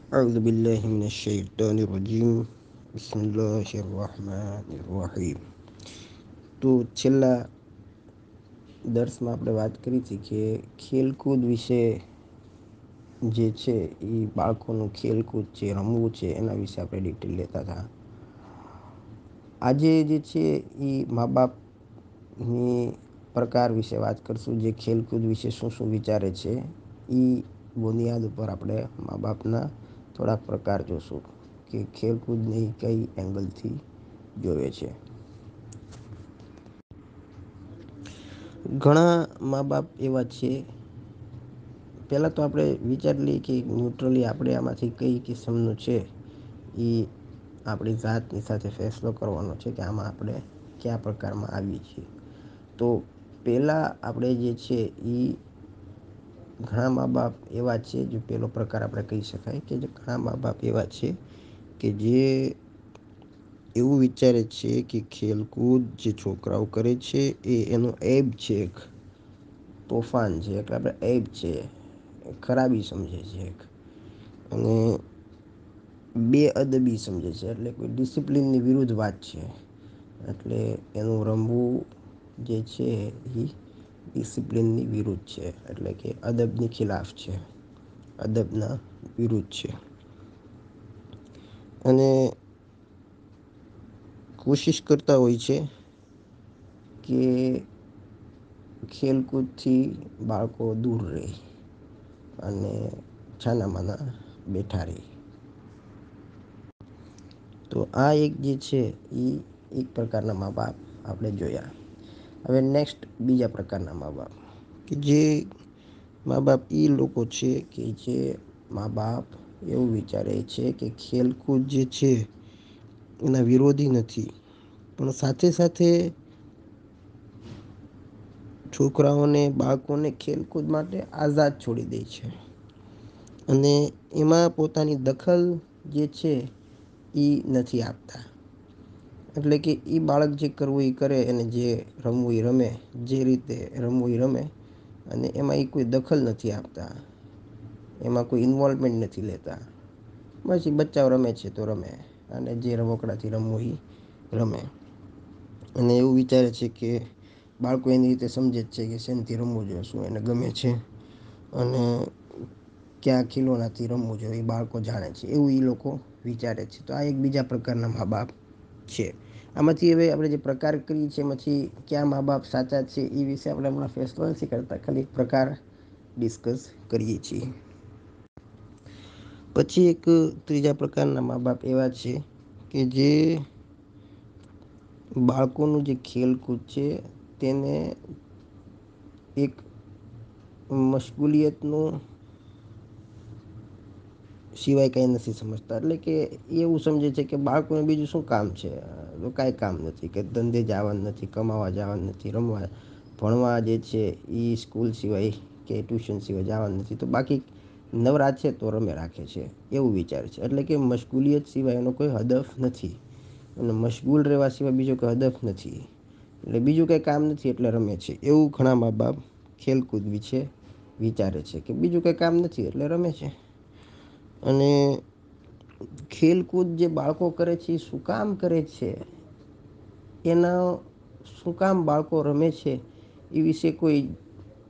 أعوذ بالله من الشيطان الرجيم بسم الله الرحمن الرحيم. તો છેલ્લા દર્શમાં આપણે વાત કરી હતી કે ખેલકૂદ વિશે જે છે એ બાળકોનું ખેલકૂદ છે, રમવું છે, એના વિશે આપણે ડિટેલ લેતા હતા. આજે જે છે એ મા બાપની પ્રકાર વિશે વાત કરશું. જે ખેલકૂદ વિશે શું શું વિચારે છે એ બુનિયાદ ઉપર આપણે મા બાપના થોડાક પ્રકાર જોશું કે ખેલકૂદને કઈ એંગલથી જોવે છે. ઘણા મા બાપ એવા છે, પહેલાં તો આપણે વિચારી લઈએ કે ન્યુટ્રલી આપણે આમાંથી કઈ કિસ્મનું છે એ આપણી જાતની સાથે ફેસલો કરવાનો છે કે આમાં આપણે કયા પ્રકારમાં આવીએ છીએ. તો પહેલાં આપણે જે છે એ ઘણા મા બાપ એવા છે, જે પહેલો પ્રકાર આપણે કહી શકાય કે જે ઘણા મા બાપ એવા છે કે જે એવું વિચારે છે કે ખેલકૂદ જે છોકરાઓ કરે છે એ એનો એબ છે, એક તોફાન છે, એટલે આપણે એબ છે, ખરાબી સમજે છે એક. અને બેઅદબી સમજે છે, એટલે કોઈ ડિસિપ્લિનની વિરુદ્ધ વાત છે. એટલે એનું રમવું જે છે એ ડિસિપ્લિનની વિરુદ્ધ છે, એટલે કે અદબની ખિલાફ છે, અદબના વિરુદ્ધ છે. અને કોશિશ કરતા હોય છે કે ખેલકૂદથી બાળકો દૂર રહે અને છાનામાના બેઠા રહે. તો આ એક જે છે એ એક પ્રકારના મા બાપ આપણે જોયા. હવે નેક્સ્ટ બીજા પ્રકારના મા બાપ કે જે મા બાપ એ લોકો છે કે જે મા બાપ એવું વિચારે છે કે ખેલકૂદ જે છે એના વિરોધી નથી, પણ સાથે સાથે છોકરાઓને, બાળકોને ખેલકૂદ માટે આઝાદ છોડી દે છે. અને એમાં પોતાની દખલ જે છે એ નથી આપતા. એટલે કે એ બાળક જે કરવું એ કરે અને જે રમવું એ રમે, જે રીતે રમવું એ રમે, અને એમાં એ કોઈ દખલ નથી આપતા, એમાં કોઈ ઇન્વોલ્વમેન્ટ નથી લેતા. પછી બચ્ચાઓ રમે છે તો રમે, અને જે રમકડાથી રમવું એ રમે. અને એવું વિચારે છે કે બાળકો એની રીતે સમજે જ છે કે શેનથી રમવું જોઈએ, શું એને ગમે છે, અને ક્યાં ખીલોનાથી રમવું જોઈએ એ બાળકો જાણે છે, એવું એ લોકો વિચારે છે. તો આ એક બીજા પ્રકારના મા બાપ છે. આમાંથી હવે આપણે જે પ્રકાર કરીએ છીએ એમાંથી ક્યાં મા બાપ સાચા છે એ વિશે આપણે હમણાં ફેસલો નથી કરતા, ખાલી એક પ્રકાર ડિસ્કસ કરીએ છીએ. પછી એક ત્રીજા પ્રકારના મા બાપ એવા છે કે જે બાળકોનું જે ખેલકૂદ છે તેને એક મશગુલિયતનું સિવાય કંઈ નથી સમજતા. એટલે કે એવું સમજે છે કે બાળકોને બીજું શું કામ છે, તો કાંઈ કામ નથી, કે ધંધે જવાનું નથી, કમાવા જવાનું નથી, રમવા ભણવા જે છે એ સ્કૂલ સિવાય કે ટ્યુશન સિવાય જવાનું નથી, તો બાકી નવરા છે તો રમે રાખે છે, એવું વિચારે છે. એટલે કે મશગુલિયત સિવાય એનો કોઈ હદફ નથી, અને મશગુલ રહેવા સિવાય બીજો કોઈ હદફ નથી, એટલે બીજું કંઈ કામ નથી એટલે રમે છે, એવું ઘણા મા બાપ ખેલકૂદ વિશે વિચારે છે કે બીજું કંઈ કામ નથી એટલે રમે છે. અને ખેલકૂદ જે બાળકો કરે છે એ શું કામ કરે છે, એના શું કામ બાળકો રમે છે એ વિશે કોઈ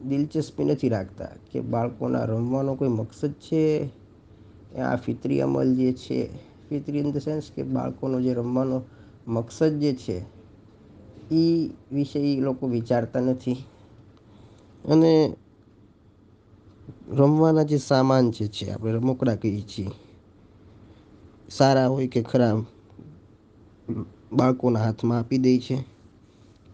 દિલચસ્પી નથી રાખતા, કે બાળકોના રમવાનો કોઈ મકસદ છે. આ ફિતરી અમલ જે છે, ફિતરી ઇન ધ સેન્સ કે બાળકોનો જે રમવાનો મકસદ જે છે એ વિશે એ લોકો વિચારતા નથી. અને રમવાના જે સામાન જે છે, આપણે રમકડા કહીએ છીએ, સારા હોય કે ખરાબ, બાળકોના હાથમાં આપી દે છે,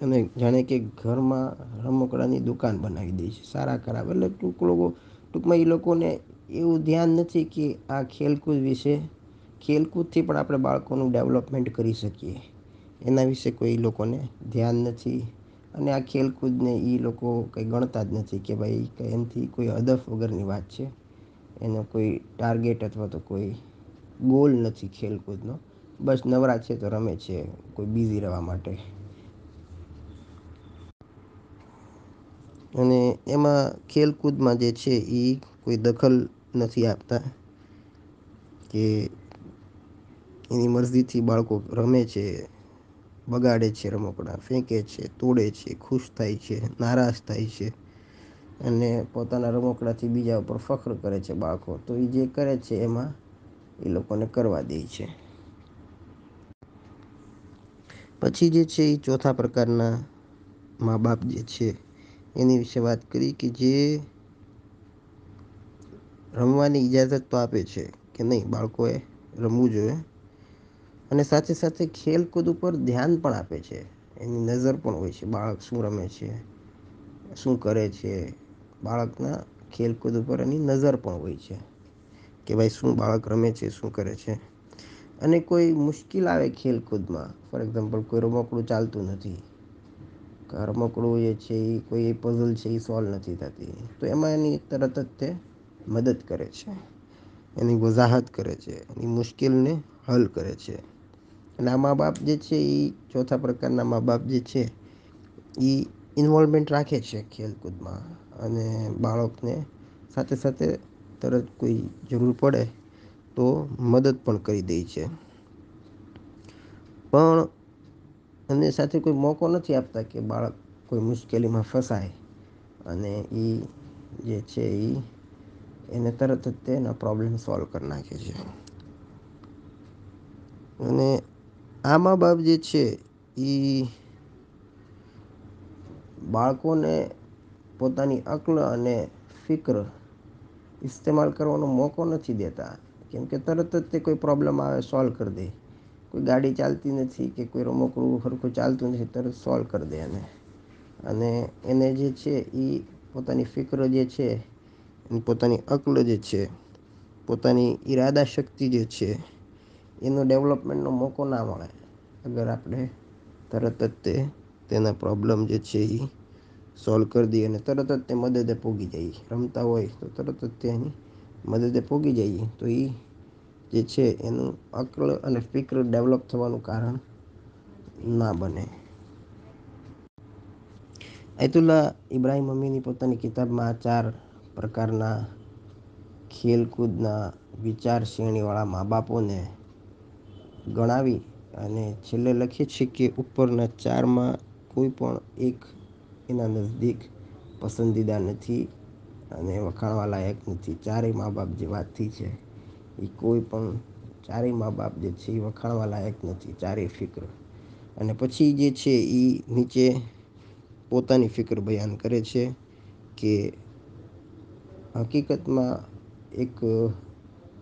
અને જાણે કે ઘરમાં રમકડાની દુકાન બનાવી દે છે, સારા ખરાબ. એટલે ટૂંકમાં એ લોકોને એવું ધ્યાન નથી કે આ ખેલકૂદ વિશે, ખેલકૂદથી પણ આપણે બાળકોનું ડેવલપમેન્ટ કરી શકીએ, એના વિશે કોઈ લોકોને ધ્યાન નથી. અને આ ખેલકૂદને એ લોકો કંઈ ગણતા જ નથી કે ભાઈ એનાથી કોઈ હદફ વગરની વાત છે, એનો કોઈ ટાર્ગેટ અથવા તો કોઈ ગોલ નથી ખેલકૂદનો, બસ નવરા છે તો રમે છે કોઈ બિઝી રહેવા માટે. અને એમાં ખેલકૂદમાં જે છે એ કોઈ દખલ નથી આપતા. કે એની મરજીથી બાળકો રમે છે, બગાડે છે, રમકડા ફેંકે છે, તોડે છે, ખુશ થાય છે, નારાજ થાય છે અને પોતાના રમકડાથી બીજા ઉપર ફખર કરે છે બાળકો. તો એ જે કરે છે એમાં એ લોકોને કરવા દે છે. પછી જે છે એ ચોથા પ્રકારના મા બાપ જે છે એની વિશે વાત કરી કે જે રમવાની ઈજાઝત તો આપે છે કે નહીં બાળકોએ રમવું જોઈએ, અને સાથે સાથે ખેલકૂદ ઉપર ધ્યાન પણ આપે છે. એની નજર પણ હોય છે બાળક શું રમે છે, શું કરે છે. બાળકના ખેલકૂદ ઉપર એની નજર પણ હોય છે કે ભાઈ શું બાળક રમે છે, શું કરે છે. અને કોઈ મુશ્કેલ આવે ખેલકૂદમાં, ફોર એક્ઝામ્પલ કોઈ રમકડું ચાલતું નથી, રમકડું એ છે એ કોઈ પઝલ છે એ સોલ્વ નથી થતી, તો એમાં એની તરત જ તે મદદ કરે છે, એની વજાહત કરે છે, એની મુશ્કેલને હલ કરે છે. અને આ મા બાપ જે છે એ ચોથા પ્રકારના મા બાપ જે છે એ ઇન્વોલ્વમેન્ટ રાખે છે ખેલકૂદમાં, અને બાળકને સાથે સાથે તરત કોઈ જરૂર પડે તો મદદ પણ કરી દે છે. પણ એની સાથે કોઈ મોકો નથી આપતા કે બાળક કોઈ મુશ્કેલીમાં ફસાય અને એ જે છે એને તરત જ તેના પ્રોબ્લેમ સોલ્વ કરી નાખે છે. અને આ મા બાપ જે છે એ બાળકોને પોતાની અક્લ અને ફિક્ર ઇસ્તેમાલ કરવાનો મોકો નથી દેતા, કેમકે તરત જ તે કોઈ પ્રોબ્લેમ આવે સોલ્વ કરી દે. કોઈ ગાડી ચાલતી નથી કે કોઈ રમકડું સરખું ચાલતું નથી, તરત સોલ્વ કરી દે અને એને જે છે એ પોતાની ફિક્ર જે છે, પોતાની અક્લ જે છે, પોતાની ઈરાદા શક્તિ જે છે એનો ડેવલપમેન્ટનો મોકો ના મળે અગર આપણે તરત જ તેના પ્રોબ્લેમ જે છે એ સોલ્વ કરી દઈએ અને તરત જ તે મદદે પોગી જાય. રમતા હોય તો તરત જ તેની મદદે પોગી જઈએ તો એ જે છે એનું અક્લ અને ફિક્ર ડેવલપ થવાનું કારણ ના બને. આયતુલ્લા ઇબ્રાહિમ અમીની પોતાની કિતાબમાં આ 4 પ્રકારના ખેલકૂદના વિચાર શ્રેણીવાળા મા બાપોને ગણાવી અને છેલ્લે લખીએ છીએ કે ઉપરના 4માં કોઈ પણ એક એના નજદીક પસંદીદા નથી અને વખાણવા લાયક નથી. ચારેય મા બાપ જે વાત થઈ છે એ કોઈ પણ ચારેય મા બાપ જે છે એ વખાણવા લાયક નથી, ચારેય ફિક્ર. અને પછી જે છે એ નીચે પોતાની ફિકર બયાન કરે છે કે હકીકતમાં એક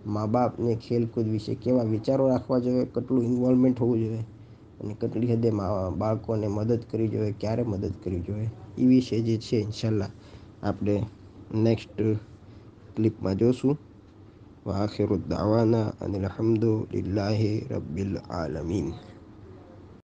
મા બાપને ખેલકૂદ વિશે કેવા વિચારો રાખવા જોઈએ, કેટલું ઇન્વોલ્વમેન્ટ હોવું જોઈએ અને કેટલી હદે બાળકોને મદદ કરવી જોઈએ, ક્યારે મદદ કરવી જોઈએ, એ વિશે જે છે ઇન્શાલ્લાહ આપણે નેક્સ્ટ ક્લિપમાં જોશું. વ આખિરુ દાવાના અનિલ હમ્દુલિલ્લાહિ રબ્બિલ આલમીન.